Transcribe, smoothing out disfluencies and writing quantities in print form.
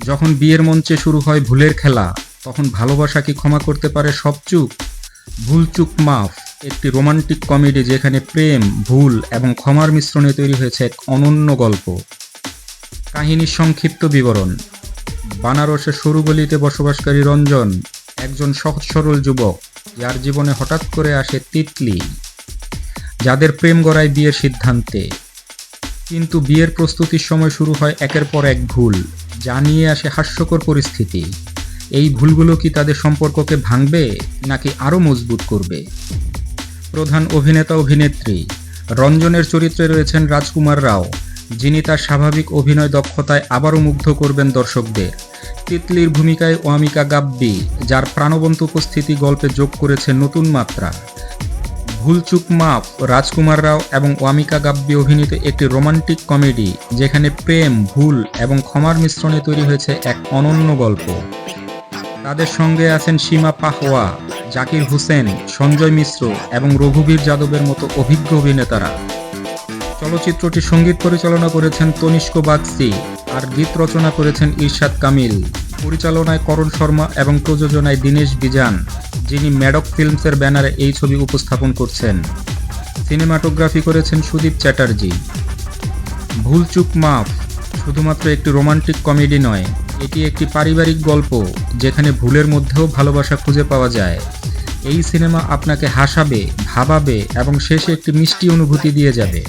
যখন বিয়ের মঞ্চে শুরু হয় ভুলের খেলা, তখন ভালোবাসা কি ক্ষমা করতে পারে সব চুক? ভুল চুক মাফ একটি রোমান্টিক কমেডি যেখানে প্রেম, ভুল এবং ক্ষমার মিশ্রণে তৈরি হয়েছে এক অনন্য গল্প। কাহিনীর সংক্ষিপ্ত বিবরণ: বানারসের সরু গলিতে বসবাসকারী রঞ্জন একজন সহজ সরল যুবক, যার জীবনে হঠাৎ করে আসে তিতলি, যাদের প্রেম গড়ায় বিয়ের সিদ্ধান্তে। কিন্তু বিয়ের প্রস্তুতির সময় শুরু হয় একের পর এক ভুল, যা নিয়ে আসে হাস্যকর পরিস্থিতি। এই ভুলগুলো কি তাদের সম্পর্ককে ভাঙবে নাকি আরও মজবুত করবে? প্রধান অভিনেতা অভিনেত্রী: রঞ্জনের চরিত্রে রয়েছেন রাজকুমার রাও, যিনি তার স্বাভাবিক অভিনয় দক্ষতায় আবারও মুগ্ধ করবেন দর্শকদের। তিতলির ভূমিকায় ওয়ামিকা গাব্বি, যার প্রাণবন্ত উপস্থিতি গল্পে যোগ করেছে নতুন মাত্রা। ভুল চুক মাফ রাজকুমার রাও এবং ওয়ামিকা গাব্বি অভিনীত একটি রোমান্টিক কমেডি যেখানে প্রেম, ভুল এবং ক্ষমার মিশ্রণে তৈরি হয়েছে এক অনন্য গল্প। তাদের সঙ্গে আছেন সীমা পাহওয়া, জাকির হুসেন, সঞ্জয় মিশ্র এবং রঘুবীর যাদবের মতো অভিজ্ঞ অভিনেতারা। চলচ্চিত্রটির সঙ্গীত পরিচালনা করেছেন তনিষ্ক বাগচি, আর গীত রচনা করেছেন ইরশাদ কামিল। পরিচালনায় করণ শর্মা এবং প্রযোজনায় দীনেশ বিজান, যিনি ম্যাডক ফিল্মসের ব্যানারে এই ছবি উপস্থাপন করছেন। সিনেমাটোগ্রাফি করেছেন সুদীপ চ্যাটার্জি। ভুল চুক মাফ শুধুমাত্র একটি রোমান্টিক কমেডি নয়, এটি একটি পারিবারিক গল্প যেখানে ভুলের মধ্যেও ভালোবাসা খুঁজে পাওয়া যায়। এই সিনেমা আপনাকে হাসাবে, ভাবাবে এবং শেষে একটি মিষ্টি অনুভূতি দিয়ে যাবে।